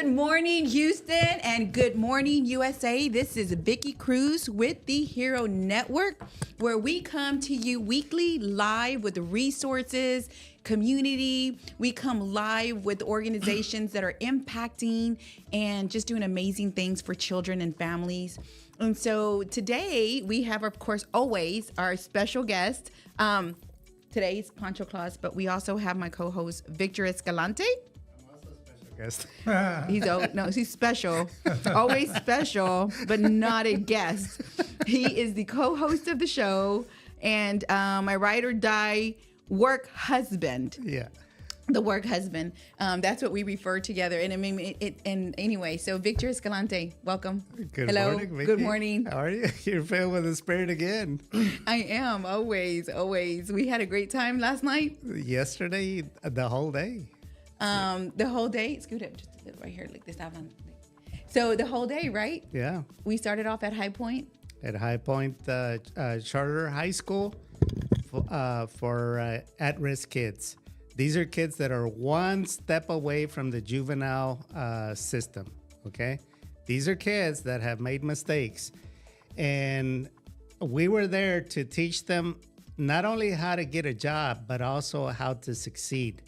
morning, Houston, and good morning, USA. This is Vicky Cruz with the Hero Network, where we come to you weekly live with resources, community. We come live with organizations that are impacting and just doing amazing things for children and families. And so today we have, of course, always our special guest. Today's Pancho Claus, but we also have my co-host Victor Escalante. Guest. He's special, always special, but not a guest. He is the co-host of the show and my ride or die work husband. Yeah. The work husband. That's what we refer together. And I mean, and anyway, so Victor Escalante, welcome. Good Hello. morning, Vicky. Good morning. How are you? You're filled with the spirit again. I am always. We had a great time last night. Yesterday, the whole day. The whole day. Scoot up just a little right here, like this. So the whole day, right? Yeah. We started off at High Point. At High Point Charter High School for at-risk kids. These are kids that are one step away from the juvenile system, okay? These are kids that have made mistakes. And we were there to teach them not only how to get a job, but also how to succeed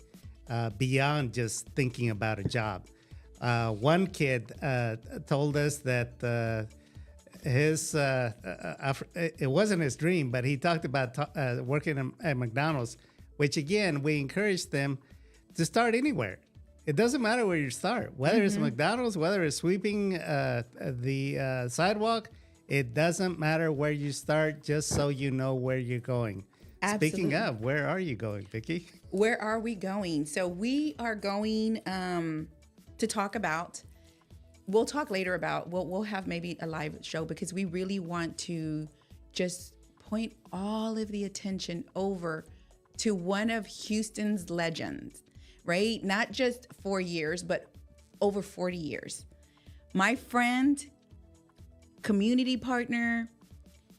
beyond just thinking about a job. One kid told us that it wasn't his dream, but he talked about working at McDonald's, which again, we encourage them to start anywhere. It doesn't matter where you start, whether it's McDonald's, whether it's sweeping the sidewalk, it doesn't matter where you start, just so you know where you're going. Absolutely. Speaking of, where are you going, Vicky? Where are we going? So we are going to talk about, we'll talk later about, we'll have maybe a live show because we really want to just point all of the attention over to one of Houston's legends, right? Not just 4 years, but over 40 years. My friend, community partner,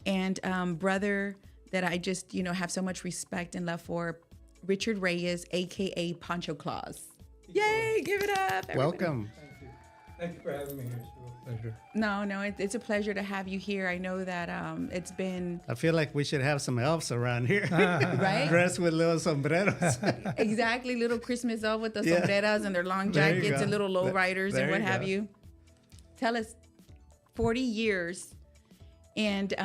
and brother that I just, have so much respect and love for, Richard Reyes, AKA Pancho Claus. Yay, give it up. Everybody. Welcome. Thank you for having me here. It's a real pleasure. No, it's a pleasure to have you here. I know that it's been... I feel like we should have some elves around here. Right? Dressed with little sombreros. Exactly, little Christmas elf with the Yeah. sombreros and their long There you jackets go. and little low riders and There what you have go. you. Tell us, 40 years, and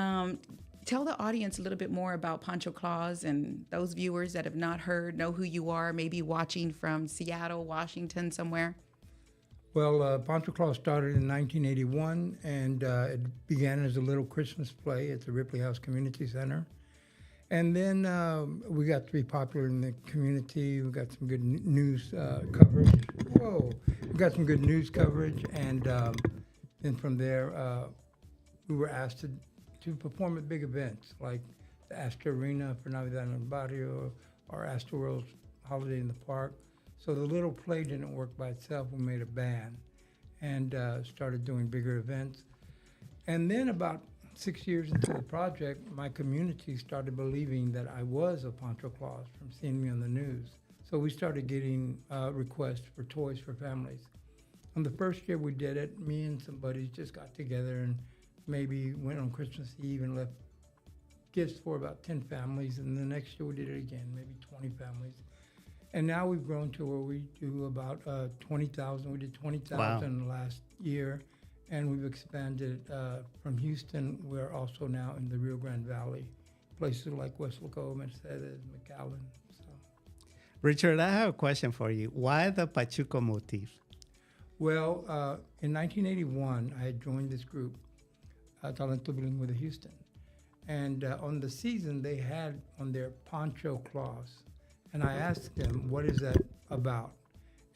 tell the audience a little bit more about Pancho Claus and those viewers that have not heard, know who you are, maybe watching from Seattle, Washington, somewhere. Well, Pancho Claus started in 1981, and it began as a little Christmas play at the Ripley House Community Center. And then we got to be popular in the community. We got some good news coverage. We got some good news coverage, and then from there, we were asked to perform at big events like the Astor Arena for Navidad en el Barrio or Astor World's Holiday in the Park. So the little play didn't work by itself. We made a band and started doing bigger events. And then about 6 years into the project, my community started believing that I was a Pancho Claus from seeing me on the news. So we started getting requests for toys for families. On the first year we did it, me and some buddies just got together and maybe went on Christmas Eve and left gifts for about 10 families. And the next year we did it again, maybe 20 families. And now we've grown to where we do about 20,000. We did 20,000 last year, and we've expanded from Houston. We're also now in the Rio Grande Valley, places like Weslaco, Mercedes, McAllen. So. Richard, I have a question for you. Why the Pachuco motif? Well, in 1981, I had joined this group, Talento Bilingüe de Houston. And on the season, they had on their Pancho Claus. And I asked them, what is that about?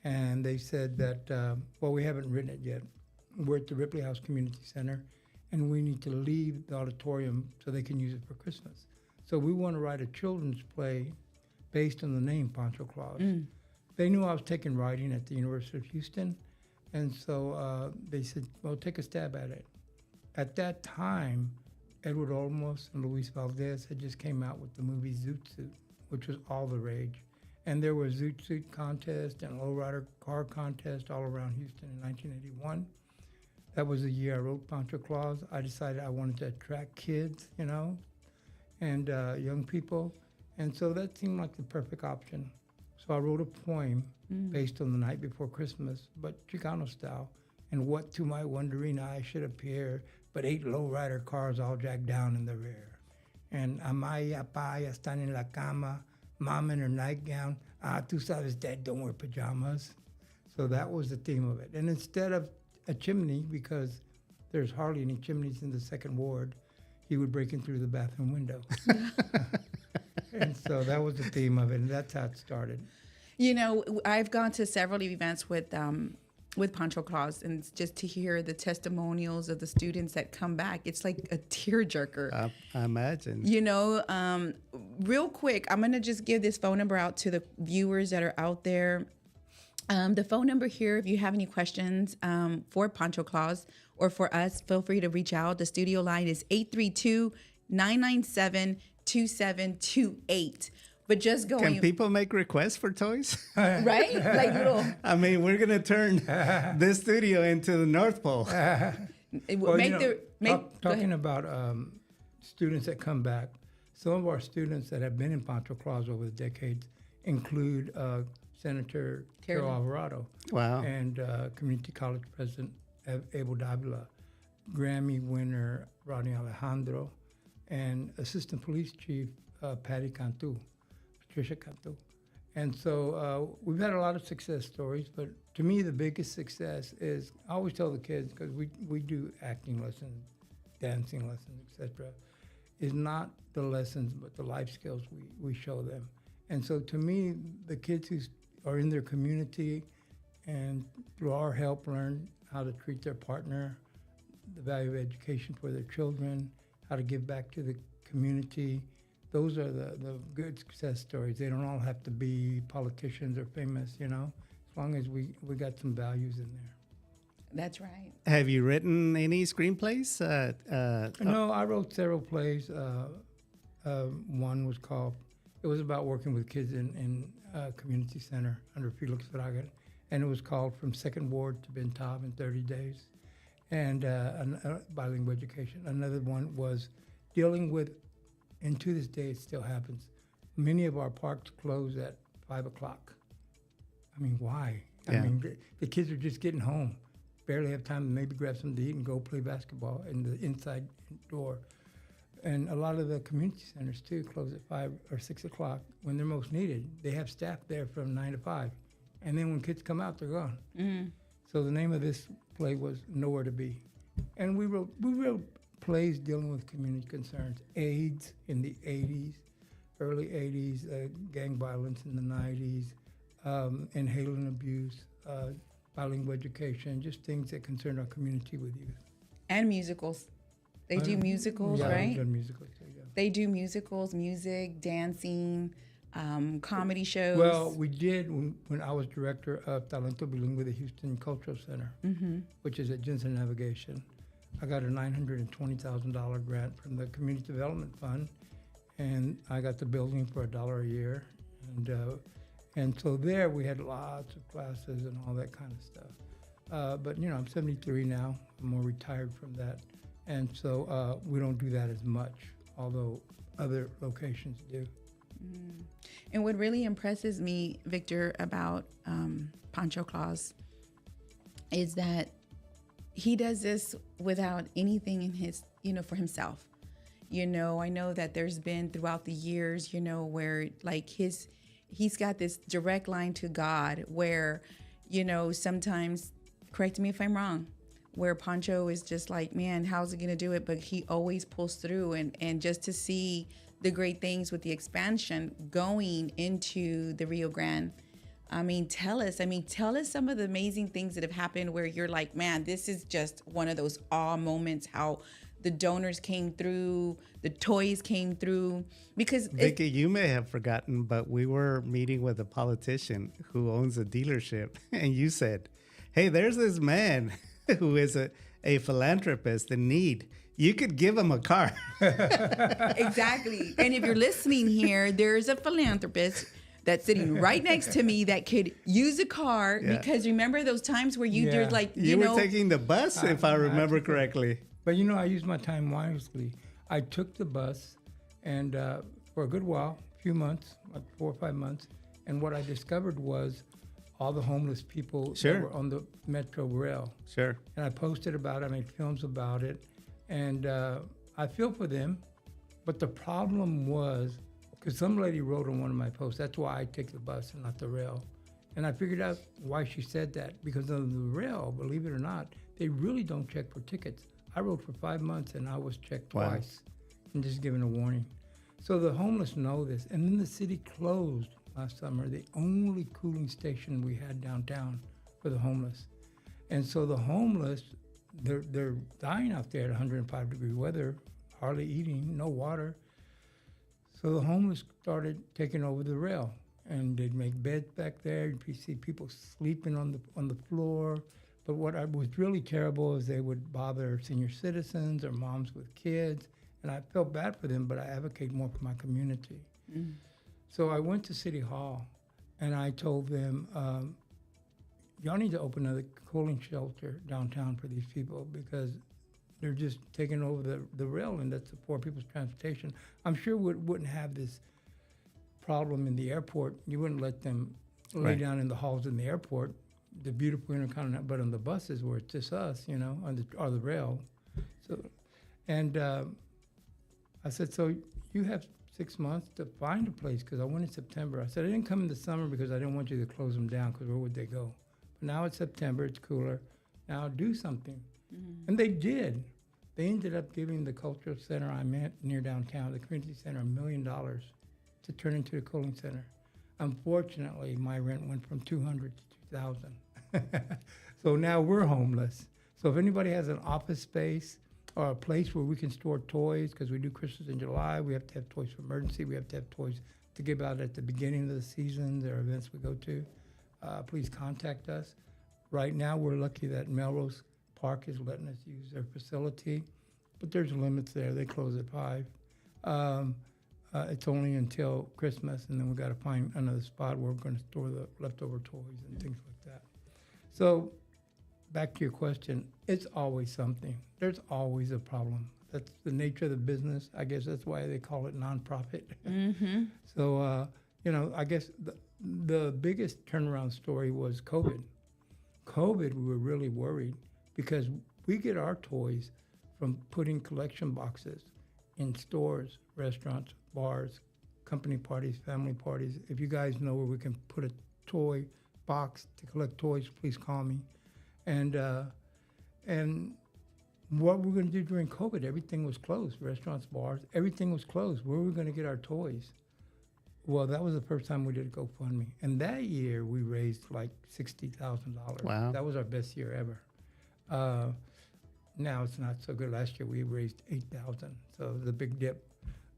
And they said that, well, we haven't written it yet. We're at the Ripley House Community Center, and we need to leave the auditorium so they can use it for Christmas. So we want to write a children's play based on the name Pancho Claus. They knew I was taking writing at the University of Houston, and so they said, well, take a stab at it. At that time, Edward Olmos and Luis Valdez had just came out with the movie Zoot Suit, which was all the rage. And there were Zoot Suit contests and lowrider car contests all around Houston in 1981. That was the year I wrote Pancho Claus. I decided I wanted to attract kids, and young people. And so that seemed like the perfect option. So I wrote a poem based on the night before Christmas, but Chicano style. And what to my wondering eye should appear but 8 lowrider cars all jacked down in the rear. And Amaya, Paya están en la cama, Mom in her nightgown. Tú sabes Dad don't wear pajamas. So that was the theme of it. And instead of a chimney, because there's hardly any chimneys in the second ward, he would break in through the bathroom window. And so that was the theme of it, and that's how it started. I've gone to several events with Pancho Claus, and just to hear the testimonials of the students that come back, it's like a tearjerker. I imagine. Real quick, I'm going to just give this phone number out to the viewers that are out there. The phone number here, if you have any questions for Pancho Claus or for us, feel free to reach out. The studio line is 832-997-2728. But just going. Can people make requests for toys? Right? Like little. I mean, we're going to turn this studio into the North Pole. Talking about students that come back, some of our students that have been in Pancho Claus over the decades include Senator Carol Alvarado. Wow. And Community College President Abel Davila, Grammy winner Rodney Alejandro, and Assistant Police Chief Patty Cantu, Patricia Cantu. And so we've had a lot of success stories, but to me the biggest success is, I always tell the kids, because we do acting lessons, dancing lessons, etc., is not the lessons but the life skills we show them. And so to me, the kids who are in their community and through our help learn how to treat their partner, the value of education for their children, how to give back to the community. Those are the good success stories. They don't all have to be politicians or famous, as long as we got some values in there. That's right. Have you written any screenplays? No, I wrote several plays. One was called, it was about working with kids in community center under Felix Fraga, and it was called From Second Ward to Bentab in 30 Days, and bilingual education. Another one was dealing with, and to this day it still happens, many of our parks close at 5 o'clock. I mean, why? Yeah. I mean, the kids are just getting home, barely have time to maybe grab something to eat and go play basketball in the inside door. And a lot of the community centers, too, close at 5 or 6 o'clock when they're most needed. They have staff there from 9 to 5. And then when kids come out, they're gone. Mm-hmm. So the name of this play was Nowhere to Be. And we wrote plays dealing with community concerns. AIDS in the 80s, early 80s, gang violence in the 90s, inhalant abuse, bilingual education, just things that concern our community with youth. And musicals. They do musicals, right? Yeah, musicals too, yeah. They do musicals, music, dancing, comedy shows. Well, we did when I was director of Talento Bilingüe, the Houston Cultural Center, which is at Jensen Navigation. I got a $920,000 grant from the Community Development Fund, and I got the building for $1 a year. And so there we had lots of classes and all that kind of stuff. But, I'm 73 now. I'm more retired from that. And so we don't do that as much, although other locations do. And what really impresses me, Victor, about Pancho Claus is that he does this without anything in his, for himself. I know that there's been throughout the years, where like he's got this direct line to God where, sometimes, correct me if I'm wrong, where Pancho is just like, man, how's he going to do it? But he always pulls through, and just to see the great things with the expansion going into the Rio Grande. Tell us some of the amazing things that have happened where you're like, man, this is just one of those awe moments, how the donors came through, the toys came through. Because Vicky, you may have forgotten, but we were meeting with a politician who owns a dealership, and you said, hey, there's this man who is a philanthropist in need. You could give him a car. Exactly. And if you're listening here, there's a philanthropist that's sitting right next to me that could use a car Yeah. because remember those times where you Yeah. did like, You know, were taking the bus, if I remember took it. correctly. But I used my time wisely. I took the bus, and for a good while, a few months, like 4 or 5 months, and what I discovered was all the homeless people Sure. that were on the Metro Rail. Sure. And I posted about it, I made films about it, and I feel for them. But the problem was, because some lady wrote on one of my posts, that's why I take the bus and not the rail. And I figured out why she said that. Because on the rail, believe it or not, they really don't check for tickets. I rode for 5 months and I was checked Wow. twice and just given a warning. So the homeless know this. And then the city closed last summer, the only cooling station we had downtown for the homeless. And so the homeless, they're dying out there at 105-degree weather, hardly eating, no water. So the homeless started taking over the rail, and they'd make beds back there. You'd see people sleeping on the floor. But what was really terrible is they would bother senior citizens or moms with kids, and I felt bad for them, but I advocate more for my community. So I went to City Hall, and I told them, y'all need to open a cooling shelter downtown for these people because they're just taking over the rail, and that's the poor people's transportation. I'm sure we wouldn't have this problem in the airport. You wouldn't let them lay Right. down in the halls in the airport, the beautiful Intercontinental, but on the buses where it's just us, or the rail. So, and I said, so you have 6 months to find a place, because I went in September. I said, I didn't come in the summer because I didn't want you to close them down, because where would they go? But now it's September, it's cooler. Now do something. And they did. They ended up giving the cultural center I'm at near downtown, the community center, $1 million to turn into a cooling center. Unfortunately, my rent went from $200 to $2,000. So now we're homeless. So if anybody has an office space or a place where we can store toys, because we do Christmas in July, we have to have toys for emergency, we have to have toys to give out at the beginning of the seasons or events we go to, please contact us. Right now, we're lucky that Melrose Park is letting us use their facility, but there's limits there. They close at 5. It's only until Christmas, and then we got to find another spot where we're going to store the leftover toys and things like that. So back to your question, it's always something. There's always a problem. That's the nature of the business. I guess that's why they call it nonprofit. So, I guess the biggest turnaround story was COVID. COVID, we were really worried because we get our toys from putting collection boxes in stores, restaurants, bars, company parties, family parties. If you guys know where we can put a toy box to collect toys, please call me. And what we're going to do during COVID, everything was closed. Restaurants, bars, everything was closed. Where were we going to get our toys? Well, that was the first time we did a GoFundMe. And that year, we raised like $60,000. Wow. That was our best year ever. Now it's not so good. Last year, we raised $8,000. So it was a big dip.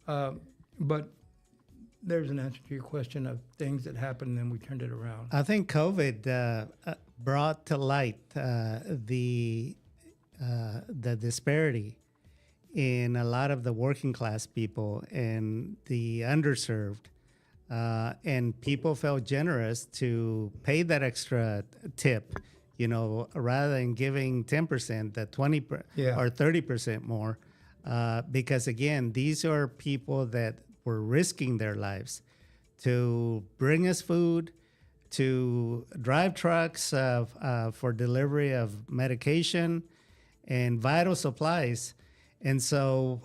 But there's an answer to your question of things that happened, and then we turned it around. I think COVID brought to light the disparity in a lot of the working class people and the underserved. And people felt generous to pay that extra tip, rather than giving 10%, the 20 Yeah. or 30% more. Because again, these are people that were risking their lives to bring us food, to drive trucks for delivery of medication and vital supplies. And so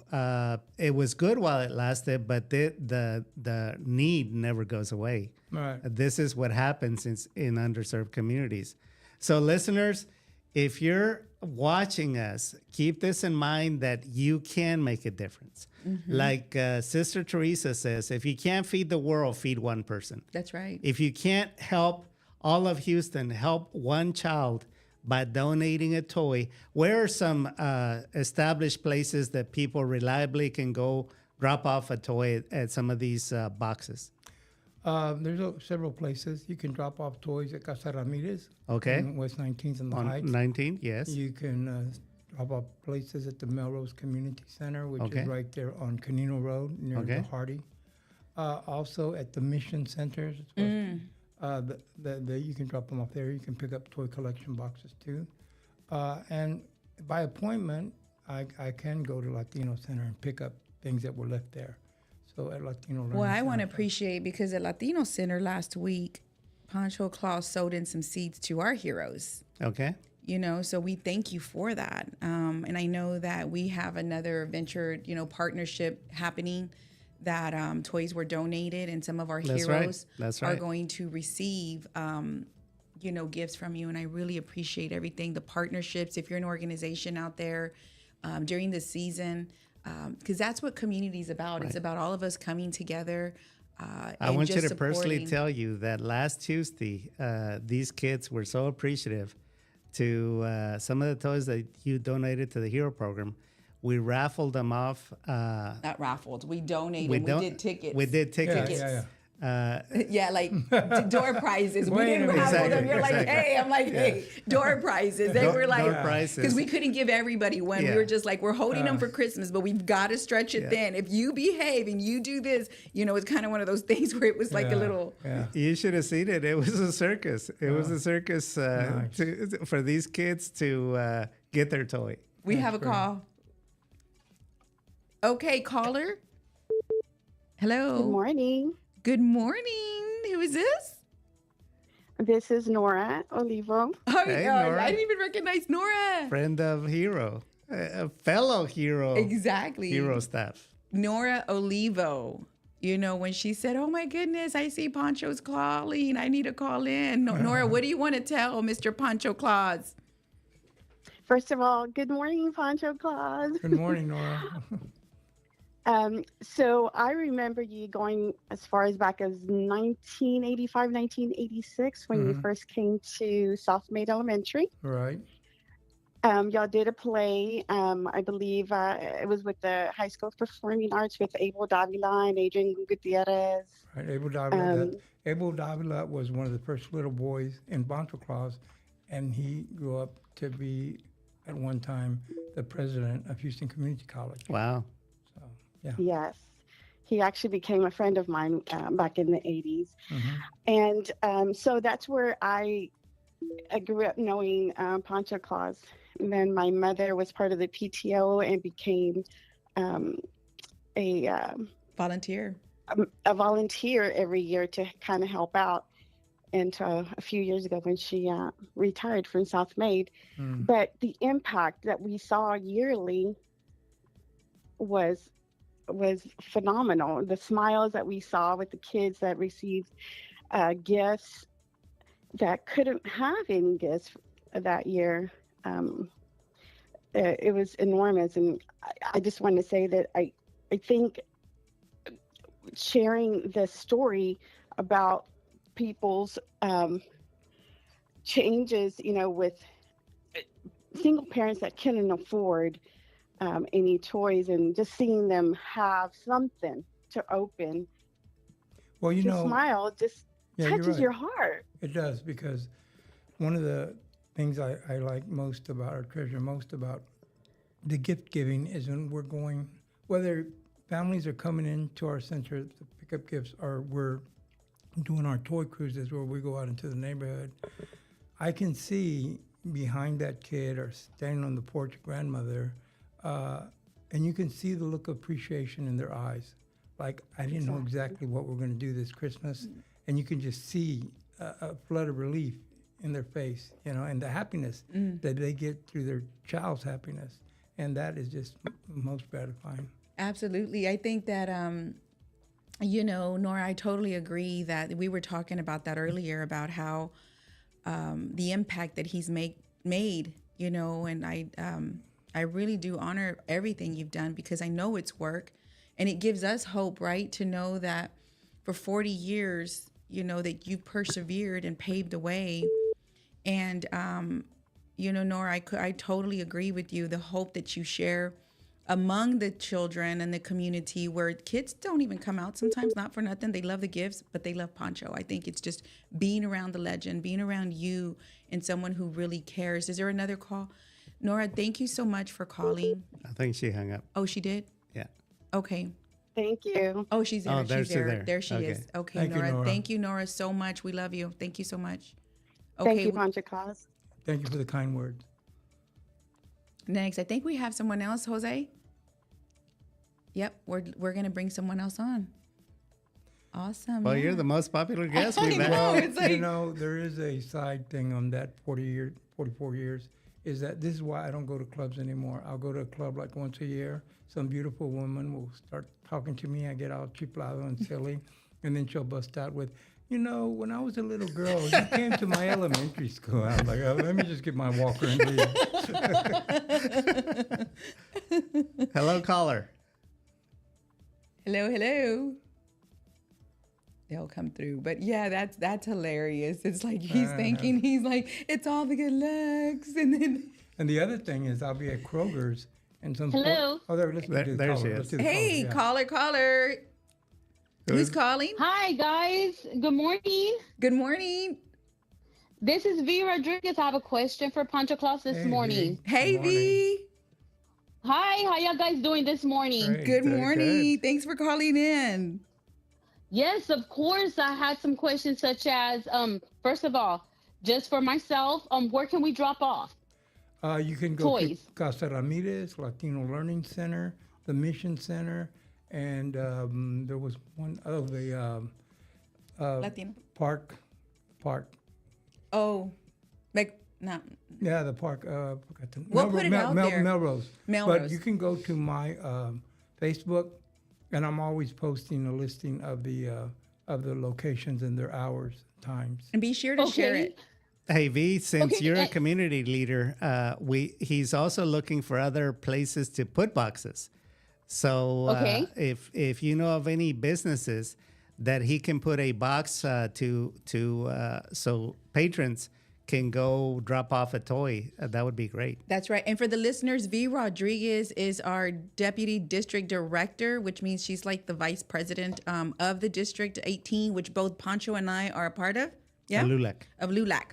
it was good while it lasted, but the need never goes away. Right. This is what happens in underserved communities. So listeners, if you're watching us, keep this in mind that you can make a difference. Like Sister Teresa says, if you can't feed the world, feed one person. That's right. If you can't help all of Houston, help one child by donating a toy. Where are some established places that people reliably can go drop off a toy at some of these boxes? There's several places. You can drop off toys at Casa Ramirez. Okay. On West 19th and the On Heights. 19, yes. You can drop off places at the Melrose Community Center, which Okay. is right there on Canino Road near Okay. the Hardy. Also at the mission centers. You can drop them off there. You can pick up toy collection boxes too. And by appointment, I can go to Latino Center and pick up things that were left there. So at Latino Learning Well, I want to Center. appreciate because at Latino Center last week, Pancho Claus sowed in some seeds to our heroes. Okay. So we thank you for that. And I know that we have another venture, partnership happening that toys were donated and some of our That's right. heroes That's are right. going to receive, gifts from you. And I really appreciate everything, the partnerships. If you're an organization out there during the season, because that's what community is about. It's about all of us coming together. I want you to personally tell you that last Tuesday, these kids were so appreciative to some of the toys that you donated to the Hero Program. We raffled them off. Not raffled. We donated. We did tickets. We did tickets. Yeah. Yeah, like door prizes. We Wait a didn't minute. raffle them. Exactly, You're like, exactly. hey, I'm like, hey, door prizes. They were like, door prizes. because we couldn't give everybody one. We Yeah. were just like, we're holding them for Christmas, but we've got to stretch it thin. If you behave and you do this, it's kind of one of those things where it was like a little. Yeah. You should have seen it. It was a circus. It was a circus Nice. for these kids to get their toy. We have a call. Okay, caller. Hello. Good morning. Good morning. Who is this? This is Nora Olivo. Oh, Hey, God, Nora. I didn't even recognize Nora. Friend of Hero, a fellow Hero. Exactly. Hero staff. Nora Olivo, when she said, oh my goodness, I see Pancho's calling. I need to call in. Nora, what do you want to tell Mr. Pancho Claus? First of all, good morning, Pancho Claus. Good morning, Nora. So I remember you going as far as back as 1985, 1986 when you first came to South Maid Elementary. Right. Y'all did a play. I believe it was with the High School of Performing Arts with Abel Davila and Adrian Gutierrez. Right. Abel Davila. Abel Davila was one of the first little boys in Pancho Claus, and he grew up to be, at one time, the president of Houston Community College. Wow. So, yeah. Yes. He actually became a friend of mine back in the 80s. And so that's where I grew up knowing Pancho Claus. And then my mother was part of the PTO and became a volunteer every year to kind of help out until a few years ago when she retired from South Maid. But the impact that we saw yearly was phenomenal. The smiles that we saw with the kids that received gifts that couldn't have any gifts that year, it was enormous. And I just want to say that I think sharing the story about people's changes, with single parents that couldn't afford any toys, and just seeing them have something to open, Well, to smile, just yeah, you're touches right. your heart. It does, because one of the things I like most about, or treasure most about the gift giving, is when we're going, whether families are coming into our center to pick up gifts, or we're doing our toy cruises where we go out into the neighborhood, I can see behind that kid or standing on the porch grandmother, and you can see the look of appreciation in their eyes. Like, I didn't know exactly what we're going to do this Christmas. And you can just see a flood of relief in their face, and the happiness that they get through their child's happiness. And that is just most gratifying. Absolutely. I think that, Nora, I totally agree that we were talking about that earlier, about how the impact that he's made, and I really do honor everything you've done, because I know it's work, and it gives us hope, right? To know that for 40 years, that you persevered and paved the way. And, Nora, I totally agree with you. The hope that you share among the children and the community, where kids don't even come out sometimes, not for nothing. They love the gifts, but they love Pancho. I think it's just being around the legend, being around you and someone who really cares. Is there another call? Nora, thank you so much for calling. I think she hung up. Oh, she did? Yeah. Okay. Thank you. Oh, she's there. Oh, She's there's her there. there. There she Okay. is. Okay, Thank you, Nora. Nora. Thank you, Nora, so much. We love you. Thank you so much. Thank Okay, you, Pancho Claus. Thank you for the kind words. next, I think we have someone else, Jose. Yep, we're gonna bring someone else on. Awesome. Well, yeah. you're the most popular guest I we've had. know. Well, it's like- you know, there is a side thing on that 44 years, is that this is why I don't go to clubs anymore. I'll go to a club like once a year. Some beautiful woman will start talking to me. I get all chiflado and silly, and then she'll bust out with, you know, when I was a little girl, you came to my elementary school. I'm like, oh, let me just get my walker and leave. Hello, caller. Hello, hello. They'll come through, but yeah, that's hilarious. It's like he's thinking he's like it's all the good looks, and then And the other thing is, I'll be at Kroger's and some. Hello. Oh, there. Let's do the There she caller. is. Let's do the hey, caller, yeah. caller. Who's calling? Hi, guys. Good morning. Good morning. This is V. Rodriguez. I have a question for Pancho Claus this Hey, morning. V. Hey, Good morning. V. Hi, how y'all guys doing this morning? Great. Good Very morning. good. Thanks for calling in. Yes, of course. I had some questions such as, first of all, just for myself, where can we drop off? You can go Toys. to Casa Ramirez, Latino Learning Center, the Mission Center, and there was one of the Latino. park. Oh, like not. Yeah, the park. Forgot the- We'll put it out there. Melrose. Melrose. But you can go to my Facebook, and I'm always posting a listing of the locations and their hours, times. And be sure to share Okay. it. Hey V, since Okay, you're a community leader, he's also looking for other places to put boxes. So Okay. if you know of any businesses that he can put a box so patrons can go drop off a toy, that would be great. That's right. And for the listeners, V. Rodriguez is our deputy district director, which means she's like the vice president of the District 18, which both Pancho and I are a part of. Yeah. Lulac. Of LULAC.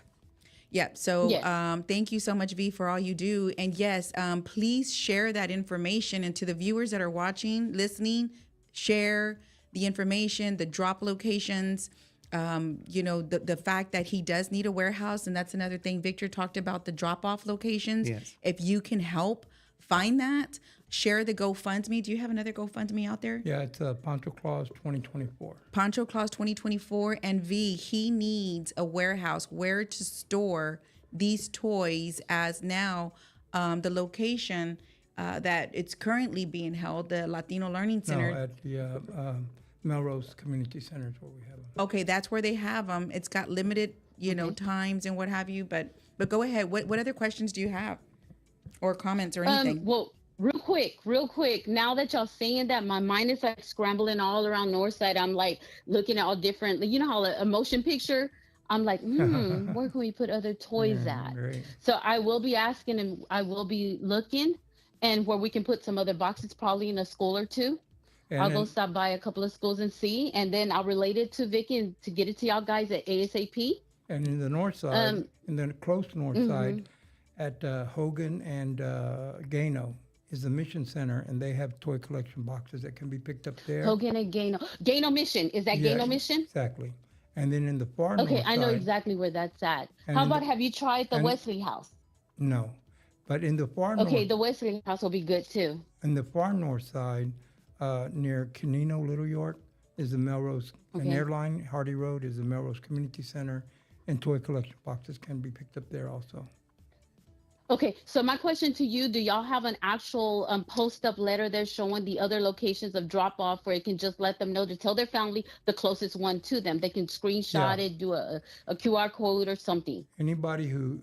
Yep. So Yes. thank you so much, V, for all you do. And yes, please share that information. And to the viewers that are watching, listening, share the information, the drop locations, the fact that he does need a warehouse. And that's another thing. Victor talked about the drop off locations. Yes. If you can help find that, share the GoFundMe. Do you have another GoFundMe out there? Yeah, it's Pancho Claus 2024. Pancho Claus 2024. And V, he needs a warehouse where to store these toys, as now the location that it's currently being held, the Latino Learning Center. No, at the Melrose Community Center is where we have them. Okay, that's where they have them. It's got limited, times and what have you. But go ahead. What other questions do you have, or comments, or anything? Well, real quick. Now that y'all saying that, my mind is like scrambling all around Northside. I'm like looking at all different, you know how a motion picture. I'm like, where can we put other toys at? Great. So I will be asking and I will be looking, and where we can put some other boxes, probably in a school or two. And I'll then- go stop by a couple of schools and see, and then I'll relate it to Vicky and to get it to y'all guys at ASAP. And in the north side, in the close north side, at Hogan and Gano is the Mission Center, and they have toy collection boxes that can be picked up there. Hogan and Gano Mission. Is that Yeah, Gano Mission? Exactly. And then in the far north Okay, I know side- exactly where that's at. And How in the- about have you tried the and- Wesley House? No, but in the far Okay, north, the Wesley House will be good too. in the far north side, near Canino, Little York, is the Melrose and Okay. Airline. Hardy Road is the Melrose Community Center, and toy collection boxes can be picked up there also. Okay, so my question to you, do y'all have an actual post-up letter there showing the other locations of drop-off where it can just let them know to tell their family the closest one to them? They can screenshot Yeah. it, do a QR code or something. Anybody who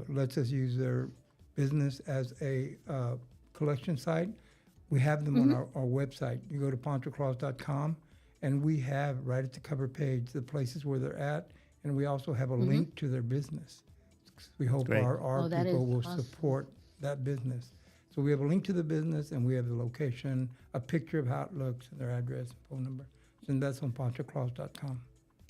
lets us use their business as a collection site, we have them on our website. You go to ponchoclaus.com, and we have right at the cover page the places where they're at, and we also have a link to their business. We hope great. our Oh, that people is will awesome. support that business. So we have a link to the business, and we have the location, a picture of how it looks, and their address, and phone number. And that's on ponchoclaus.com.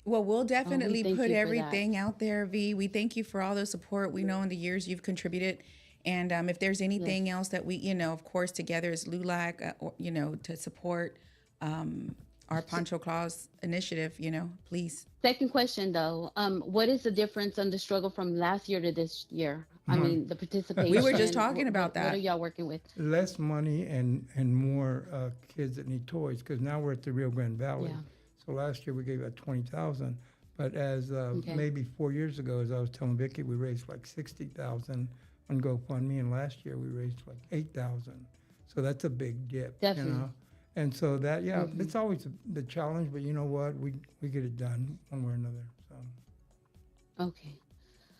Well, we'll definitely thank put you for that. everything out there, V. We thank you for all the support. We know in the years you've contributed. And if there's anything else that we, of course, together as LULAC, to support our Pancho Claus initiative, please. Second question though, what is the difference on the struggle from last year to this year? I mean, the participation. We were just talking about What that. are y'all working with? Less money and more kids that need toys, because now we're at the Rio Grande Valley. Yeah. So last year we gave out 20,000, but as maybe 4 years ago, as I was telling Vicki, we raised like 60,000 on GoFundMe, and last year we raised like 8,000. So that's a big dip. Definitely. And so that, it's always the challenge, but you know what? We get it done one way or another. So. Okay.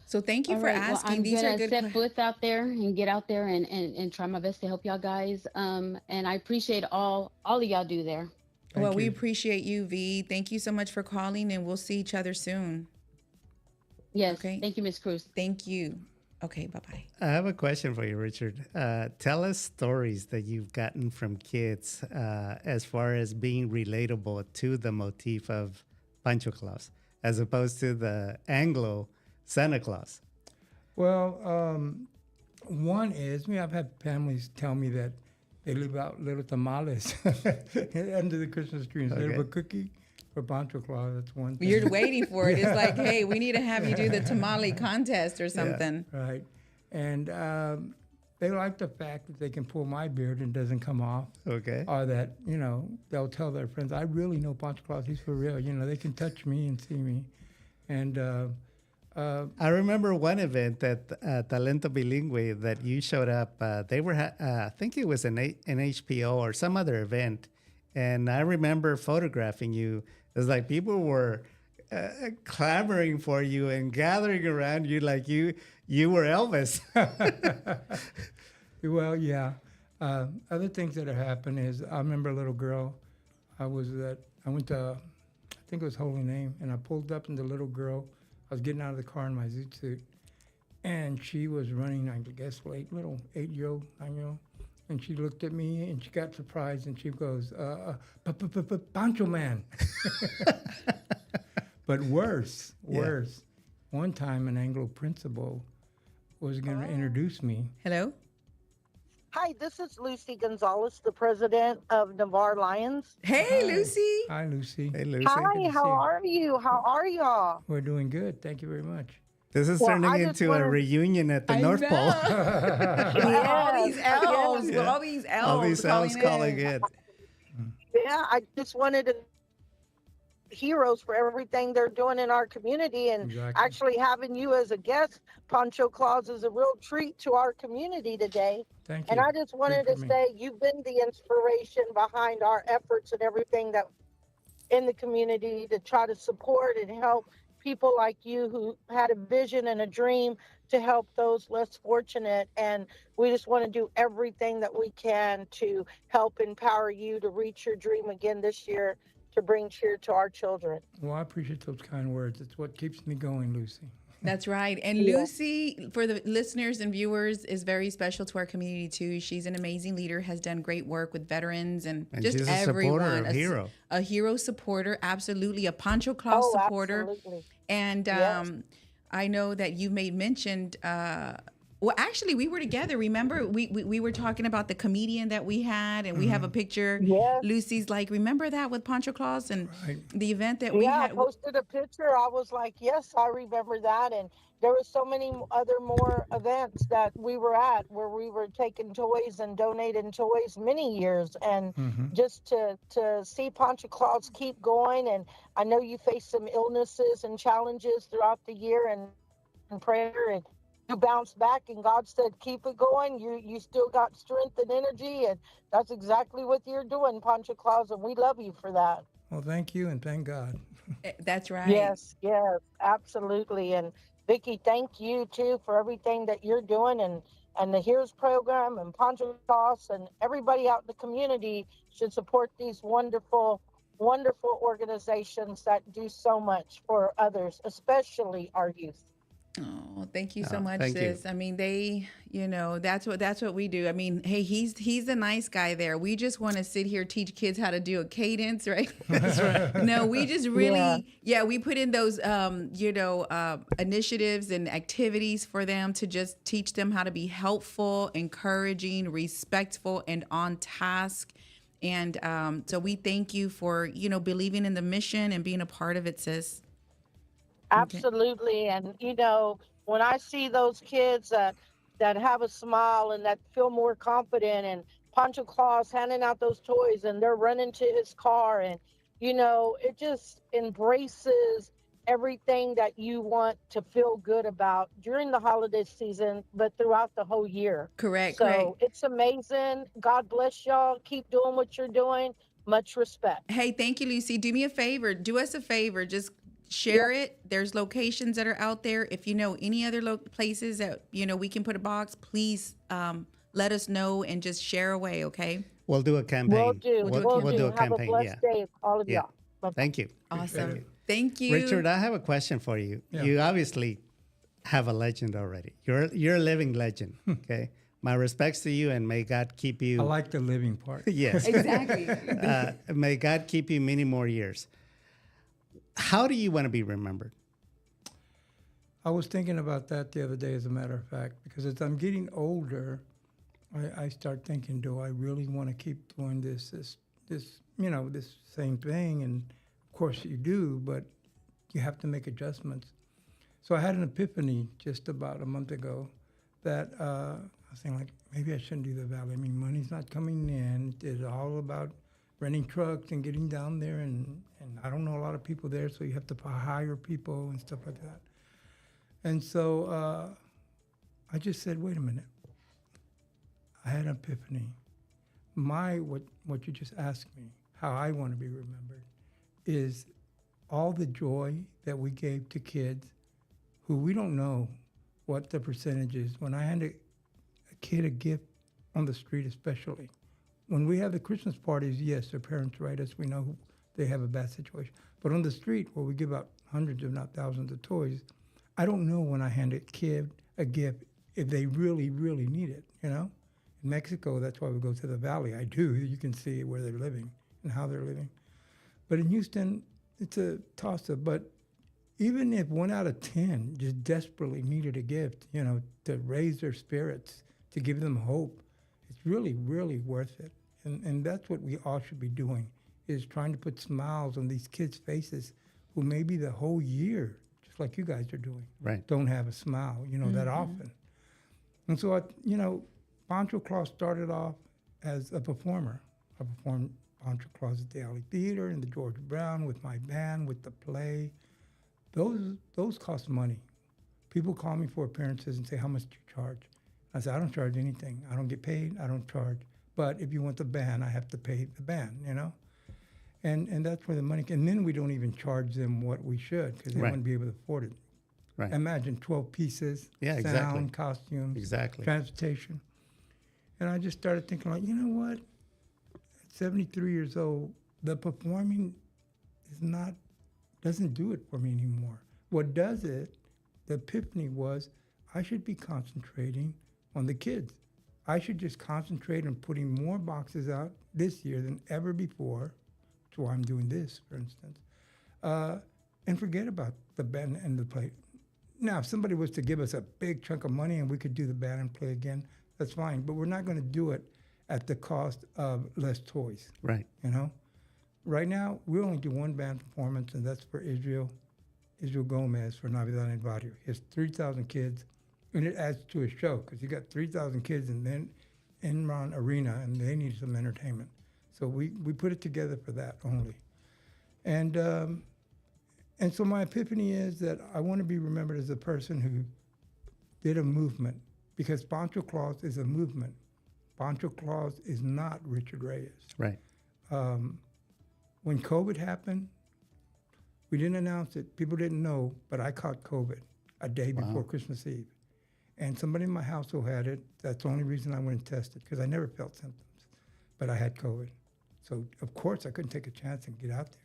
So thank you All for right, well, asking. I'm These are gonna good set questions. foot out there and get out there and try my best to help y'all guys. And I appreciate all of y'all do there. Well, Thank we you. appreciate you, V. Thank you so much for calling, and we'll see each other soon. Yes. Okay. Thank you, Miss Cruz. Thank you. Okay, bye-bye. I have a question for you, Richard. Tell us stories that you've gotten from kids as far as being relatable to the motif of Pancho Claus, as opposed to the Anglo Santa Claus. Well, one is, I've had families tell me that they leave out little tamales under the Christmas tree instead of Okay. a cookie for Pancho Claus. That's one thing. You're waiting for it. It's like, hey, we need to have you do the tamale contest or something. Right. And they like the fact that they can pull my beard and it doesn't come off. Okay. Or that, they'll tell their friends, I really know Pancho Claus, he's for real. They can touch me and see me. And I remember one event at Talento Bilingüe that you showed up. They were, I think it was an HPO or some other event. And I remember photographing you. It was like people were clamoring for you and gathering around you like you were Elvis. well, yeah. Other things that have happened is I remember a little girl. I went to, I think it was Holy Name, and I pulled up and the little girl, I was getting out of the car in my zoot suit, and she was running, I guess, late, little 8-year-old, 9-year-old. And she looked at me and she got surprised and she goes, Pancho Man. But worse. One time an Anglo principal was going to introduce me. Hello? Hi, this is Lucy Gonzalez, the president of Navarre Lions. Hey, Lucy. Hi, Lucy. Hey, Lucy. Hi, to how see you. are you? How are y'all? We're doing good. Thank you very much. This is Well, turning I just into a wanted- reunion at the I North know. Pole. all these Yes, elves, yeah. all these elves, All these elves calling in. Yeah, I just wanted to heroes for everything they're doing in our community, and Exactly. actually having you as a guest, Pancho Claus, is a real treat to our community today. Thank you. And I just wanted Good to for me. say you've been the inspiration behind our efforts and everything that in the community to try to support and help people like you who had a vision and a dream to help those less fortunate. And we just want to do everything that we can to help empower you to reach your dream again this year, to bring cheer to our children. Well, I appreciate those kind words. It's what keeps me going, Lucy. That's right. And Yeah. Lucy, for the listeners and viewers, is very special to our community too. She's an amazing leader, has done great work with veterans and just she's a supporter, everyone. a hero. A hero supporter, absolutely. A Pancho Claus Oh, supporter. absolutely. And Yes. I know that you mentioned. Well, actually, we were together. Remember, we were talking about the comedian that we had, and we have a picture. Yes. Lucy's like, remember that with Pancho Claus and Right. the event that we Yeah, I had. posted a picture. I was like, yes, I remember that. And there was so many other more events that we were at where we were taking toys and donating toys many years. And just to see Pancho Claus keep going. And I know you faced some illnesses and challenges throughout the year and prayer, and you bounced back, and God said, keep it going. You still got strength and energy. And that's exactly what you're doing, Pancho Claus. And we love you for that. Well, thank you and thank God. That's right. Yes, absolutely. And Vicki, thank you too for everything that you're doing, and the Heroes program and Pancho Claus, and everybody out in the community should support these wonderful, wonderful organizations that do so much for others, especially our youth. Oh, thank you so Oh, much, thank you. sis. I mean, that's what we do. I mean, hey, he's a nice guy there. We just want to sit here, teach kids how to do a cadence, right? That's right. No, we just really, we put in those, initiatives and activities for them to just teach them how to be helpful, encouraging, respectful, and on task. And so we thank you for, believing in the mission and being a part of it, sis. Absolutely. And when I see those kids that have a smile and that feel more confident, and Pancho Claus handing out those toys and they're running to his car, and it just embraces everything that you want to feel good about during the holiday season, but throughout the whole year. Correct. So it's amazing. God bless y'all. Keep doing what you're doing. Much respect. Hey, thank you, Lucy. Do me a favor. Do us a favor. Just share it. There's locations that are out there. If you know any other places that, we can put a box, please let us know and just share away, okay? We'll do a campaign. We'll do. We'll do a Have campaign. a blessed day, all of y'all. Bye-bye. Thank you. Awesome. Thank you. Richard, I have a question for you. Yeah. You obviously have a legend already. You're a living legend. Okay. My respects to you, and may God keep you. I like the living part. Yes. Exactly. May God keep you many more years. How do you want to be remembered? I was thinking about that the other day, as a matter of fact, because as I'm getting older, I start thinking, do I really want to keep doing this same thing? And of course you do, but you have to make adjustments. So I had an epiphany just about a month ago that I was saying, like, maybe I shouldn't do the valley. I mean, money's not coming in. It's all about renting trucks and getting down there, and I don't know a lot of people there, so you have to hire people and stuff like that. And so I just said, wait a minute. I had an epiphany. What you just asked me, how I want to be remembered, is all the joy that we gave to kids who we don't know what the percentage is. When I hand a kid a gift on the street, especially, when we have the Christmas parties, yes, their parents write us. We know they have a bad situation. But on the street, where we give out hundreds, if not thousands, of toys, I don't know when I hand a kid a gift if they really, really need it, In Mexico, that's why we go to the valley. I do. You can see where they're living and how they're living. But in Houston, it's a toss-up. But even if 1 out of 10 just desperately needed a gift, to raise their spirits, to give them hope, it's really, really worth it. And that's what we all should be doing, is trying to put smiles on these kids' faces who maybe the whole year, just like you guys are doing, Right. don't have a smile, that often. And so, Pancho Claus started off as a performer. I performed Pancho Claus at the Alley Theater and the George Brown with my band, with the play. Those cost money. People call me for appearances and say, how much do you charge? I said, I don't charge anything. I don't get paid. I don't charge. But if you want the band, I have to pay the band, And that's where the money and then we don't even charge them what we should, because they Right. wouldn't be able to afford it. Right. Imagine 12 pieces, Yeah, sound, exactly. costumes, Exactly. transportation. And I just started thinking, like, you know what? At 73 years old, the performing doesn't do it for me anymore. What does it, the epiphany was, I should be concentrating on the kids. I should just concentrate on putting more boxes out this year than ever before. That's why I'm doing this, for instance. And forget about the band and the play. Now, if somebody was to give us a big chunk of money and we could do the band and play again, that's fine. But we're not going to do it at the cost of less toys, Right. Right now, we only do one band performance, and that's for Israel Gomez for Navidad en Barrio. He has 3,000 kids, and it adds to his show because you got 3,000 kids in the Enron Arena, and they need some entertainment. So we put it together for that only. And so my epiphany is that I want to be remembered as a person who did a movement, because Pancho Claus is a movement. Pancho Claus is not Richard Reyes. Right. When COVID happened, we didn't announce it. People didn't know, but I caught COVID a day before Christmas Eve. And somebody in my household had it. That's the only reason I went and tested, because I never felt symptoms, but I had COVID. So, of course, I couldn't take a chance and get out there.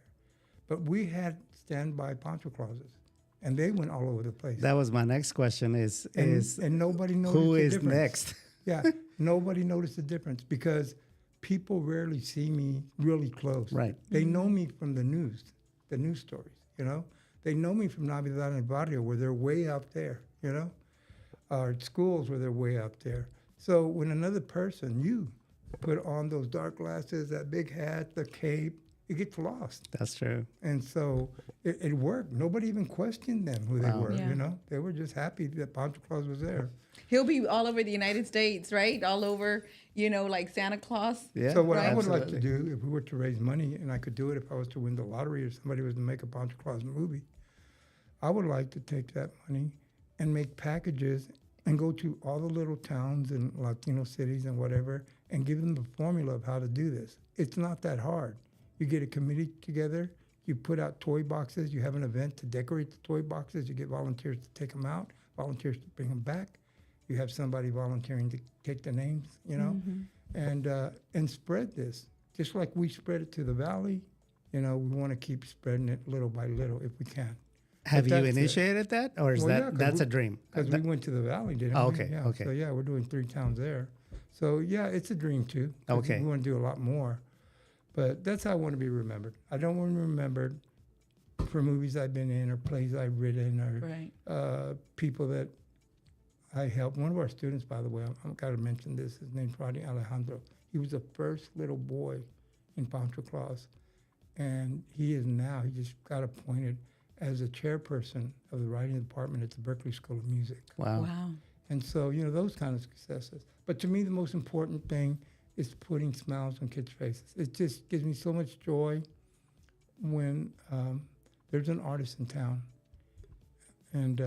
But we had standby Pancho Clauses, and they went all over the place. That was my next question And nobody noticed who the is difference. next? Yeah, nobody noticed the difference because people rarely see me really close. Right. They know me from the news stories, They know me from Navidad en Barrio, where they're way out there, or at schools where they're way out there. So when another person, you, put on those dark glasses, that big hat, the cape, it gets lost. That's true. And so it worked. Nobody even questioned them who they Wow. were, Yeah. you know? They were just happy that Pancho Claus was there. He'll be all over the United States, right? All over, like Santa Claus. Yeah. So what I would like to absolutely. do, if we were to raise money, and I could do it if I was to win the lottery or somebody was to make a Pancho Claus movie, I would like to take that money and make packages and go to all the little towns and Latino cities and whatever and give them the formula of how to do this. It's not that hard. You get a committee together, you put out toy boxes, you have an event to decorate the toy boxes, you get volunteers to take them out, volunteers to bring them back. You have somebody volunteering to take the names, and spread this. Just like we spread it to the valley, we want to keep spreading it little by little if we can. Have But you that's it. initiated that, or is Well, yeah, that 'cause that's we- a dream? Because we went to the valley, didn't we? Oh, okay, Yeah. okay. So yeah, we're doing 3 towns there. So yeah, it's a dream too. 'cause Okay. We want to do a lot more, but that's how I want to be remembered. I don't want to be remembered for movies I've been in or plays I've written or Right. people that I helped. One of our students, by the way, I've got to mention this. His name's Rodney Alejandro. He was the first little boy in Pancho Claus, and he just got appointed as a chairperson of the writing department at the Berkeley School of Music. Wow. Wow. And so, those kind of successes. But to me, the most important thing is putting smiles on kids' faces. It just gives me so much joy when there's an artist in town. And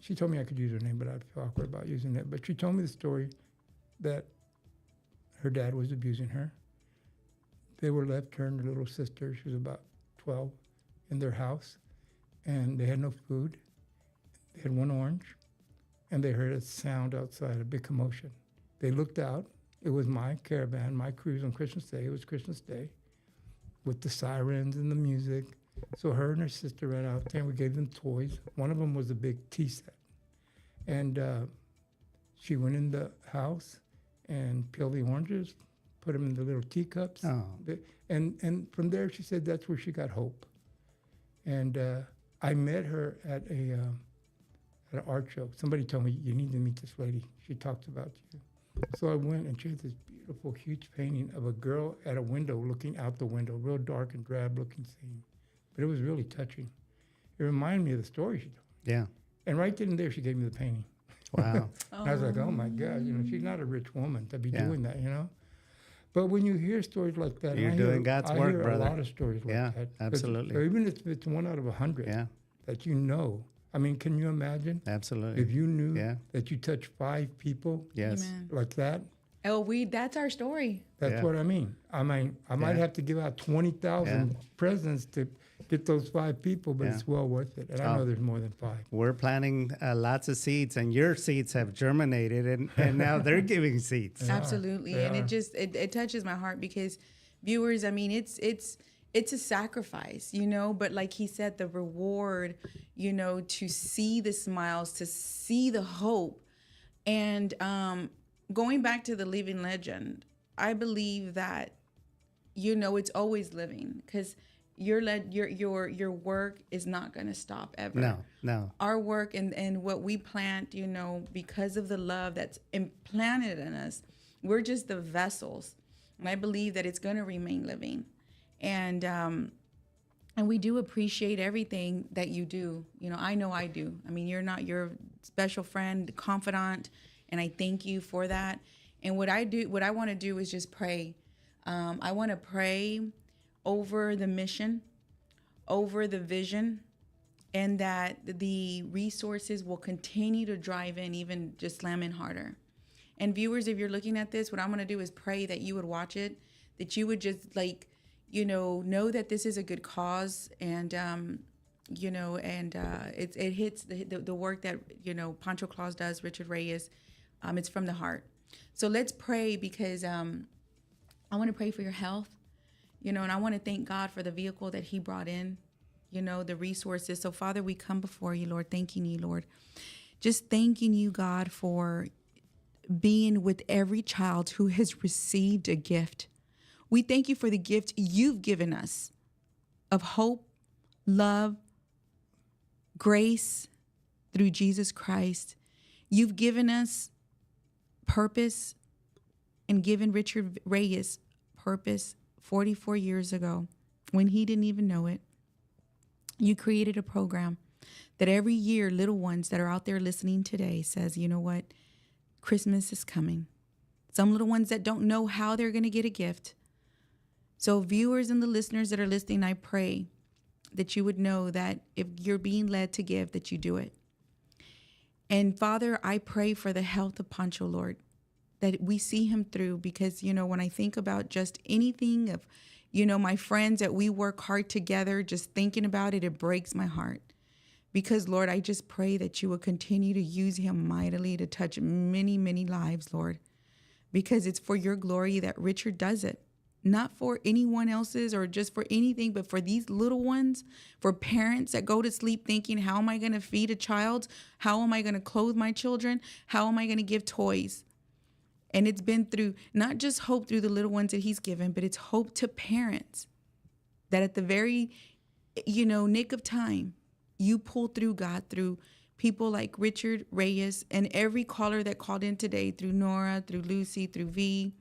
she told me I could use her name, but I'd feel awkward about using it. But she told me the story that her dad was abusing her. They were left, her and her little sister, she was about 12, in their house. And they had no food. They had one orange. And they heard a sound outside, a big commotion. They looked out. It was my caravan, my cruise on Christmas Day. It was Christmas Day with the sirens and the music. So her and her sister ran out there and we gave them toys. One of them was a big tea set. And she went in the house and peeled the oranges, put them in the little teacups. Oh. And from there, she said that's where she got hope. And I met her at an art show. Somebody told me, you need to meet this lady. She talks about you. So I went and she had this beautiful, huge painting of a girl at a window looking out the window, real dark and drab looking scene. But it was really touching. It reminded me of the story she told. Yeah. And right then and there, she gave me the painting. Wow. And I was like, oh my God, she's not a rich woman to be Yeah. doing that, But when you hear stories like that, and You're I doing hear, God's I work, hear brother. a lot of stories like Yeah, that. absolutely. Or even if it's 1 out of 100 Yeah. that I mean, can you imagine Absolutely. if you knew Yeah. that you touched 5 people Yes. Amen. like that? Oh, that's our story. That's Yeah. what I mean. I might Yeah. have to give out 20,000 presents to get those 5 people, but Yeah. it's well worth it. And I know there's more than 5. We're planting lots of seeds, and your seeds have germinated, and now they're giving seeds. Absolutely. They And are. it just it touches my heart because viewers, I mean, it's a sacrifice, but like he said, the reward, to see the smiles, to see the hope. And going back to the living legend, I believe that it's always living because your work is not going to stop ever. No. Our work and what we plant, because of the love that's implanted in us, we're just the vessels. And I believe that it's going to remain living. And we do appreciate everything that you do. I know I do. I mean, you're not your special friend, confidant, and I thank you for that. And what I want to do is just pray. I want to pray over the mission, over the vision, and that the resources will continue to drive in, even just slam in harder. And viewers, if you're looking at this, what I'm going to do is pray that you would watch it, that you would just know that this is a good cause, and it hits the work that Pancho Claus does, Richard Reyes. It's from the heart. So let's pray because I want to pray for your health, and I want to thank God for the vehicle that He brought in, the resources. So Father, we come before you, Lord, thanking you, Lord, just thanking you, God, for being with every child who has received a gift. We thank you for the gift you've given us of hope, love, grace through Jesus Christ. You've given us purpose and given Richard Reyes purpose 44 years ago when he didn't even know it. You created a program that every year, little ones that are out there listening today says, you know what? Christmas is coming. Some little ones that don't know how they're going to get a gift. So viewers and the listeners that are listening, I pray that you would know that if you're being led to give, that you do it. And Father, I pray for the health of Pancho, Lord, that we see him through, because, you know, when I think about just anything of, you know, my friends that we work hard together, just thinking about it, it breaks my heart. Because, Lord, I just pray that you will continue to use him mightily to touch many, many lives, Lord, because it's for your glory that Richard does it. Not for anyone else's or just for anything, but for these little ones, for parents that go to sleep thinking, how am I going to feed a child? How am I going to clothe my children? How am I going to give toys? And it's been through, not just hope through the little ones that he's given, but it's hope to parents that at the very, you know, nick of time, you pull through, God, through people like Richard Reyes and every caller that called in today, through Nora, through Lucy, through V,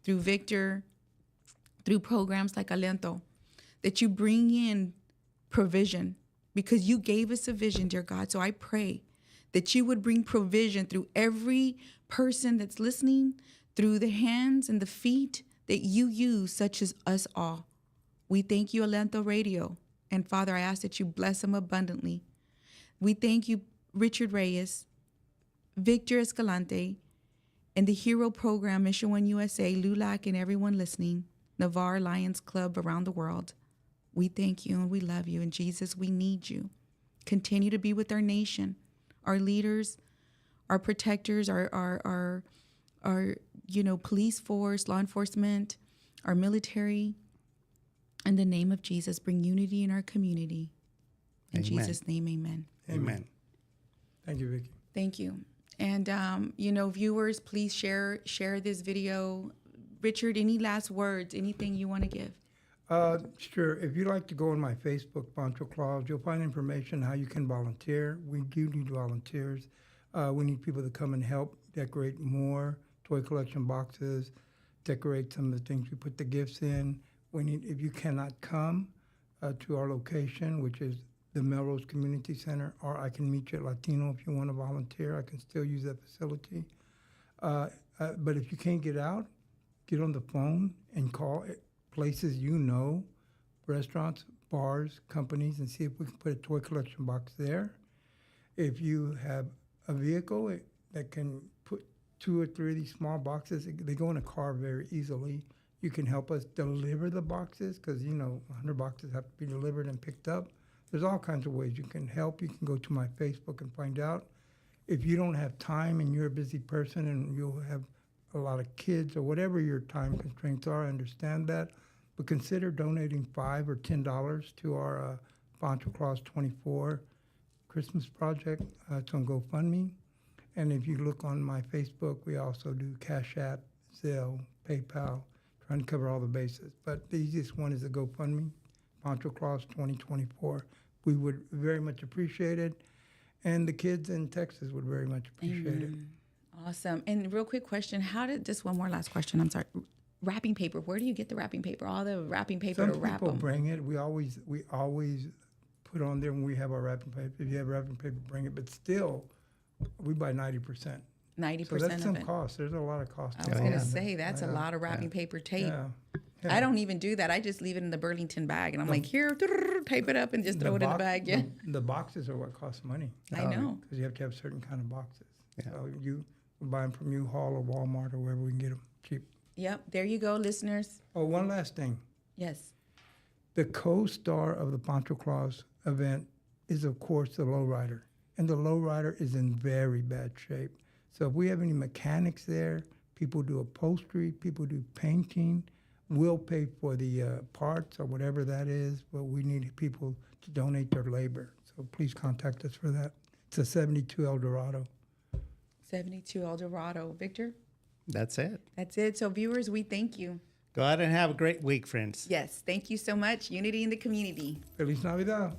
through Victor, through programs like Aliento, that you bring in provision, because you gave us a vision, dear God. So I pray that you would bring provision through every person that's listening, through the hands and the feet that you use, such as us all. We thank you, Aliento Radio. And Father, I ask that you bless them abundantly. We thank you, Richard Reyes, Victor Escalante, and the Hero Program, Mission One USA, LULAC, and everyone listening, Navarre Lions Club around the world. We thank you and we love you. And Jesus, we need you. Continue to be with our nation, our leaders, our protectors, our police force, law enforcement, our military. In the name of Jesus, bring unity in our community. In Amen. Jesus' name, amen. Amen. Thank you, Vicki. Thank you. And, viewers, please share this video. Richard, any last words, anything you want to give? Sure. If you'd like to go on my Facebook, Pancho Claus, you'll find information how you can volunteer. We do need volunteers. We need people to come and help decorate more toy collection boxes, decorate some of the things we put the gifts in. If you cannot come to our location, which is the Melrose Community Center, or I can meet you at Latino if you want to volunteer. I can still use that facility. But if you can't get out, get on the phone and call places you know, restaurants, bars, companies, and see if we can put a toy collection box there. If you have a vehicle that can put 2 or 3 of these small boxes, they go in a car very easily. You can help us deliver the boxes because, 100 boxes have to be delivered and picked up. There's all kinds of ways you can help. You can go to my Facebook and find out. If you don't have time and you're a busy person and you'll have a lot of kids or whatever your time constraints are, I understand that. But consider donating $5 or $10 to our Pancho Claus 24 Christmas project. It's on GoFundMe. And if you look on my Facebook, we also do Cash App, Zelle, PayPal, trying to cover all the bases. But the easiest one is the GoFundMe, Pancho Claus 2024. We would very much appreciate it. And the kids in Texas would very much appreciate it. Awesome. And real quick question, just one more last question, I'm sorry. Wrapping paper, where do you get the wrapping paper? All the wrapping paper Some to wrap people them? bring it. We always put on there when we have our wrapping paper. If you have wrapping paper, bring it. But still, we buy 90%. 90% So that's of some it. cost. There's a lot of cost. I was going to say, that's a lot of wrapping paper tape. Yeah. I don't even do that. I just leave it in the Burlington bag. And I'm like, here, tape it up and just throw it in the bag. Yeah, The boxes are what cost money. I know. Because you have to have certain kind of boxes. Yeah. So you buy them from U-Haul or Walmart or wherever we can get them cheap. Yep, there you go, listeners. Oh, one last thing. Yes. The co-star of the Pancho Claus event is, of course, the lowrider. And the lowrider is in very bad shape. So if we have any mechanics there, people do upholstery, people do painting, we'll pay for the parts or whatever that is, but we need people to donate their labor. So please contact us for that. It's a 72 Eldorado. 72 Eldorado. Victor? That's it. That's it. So viewers, we thank you. Go out and have a great week, friends. Yes, thank you so much. Unity in the community. Feliz Navidad.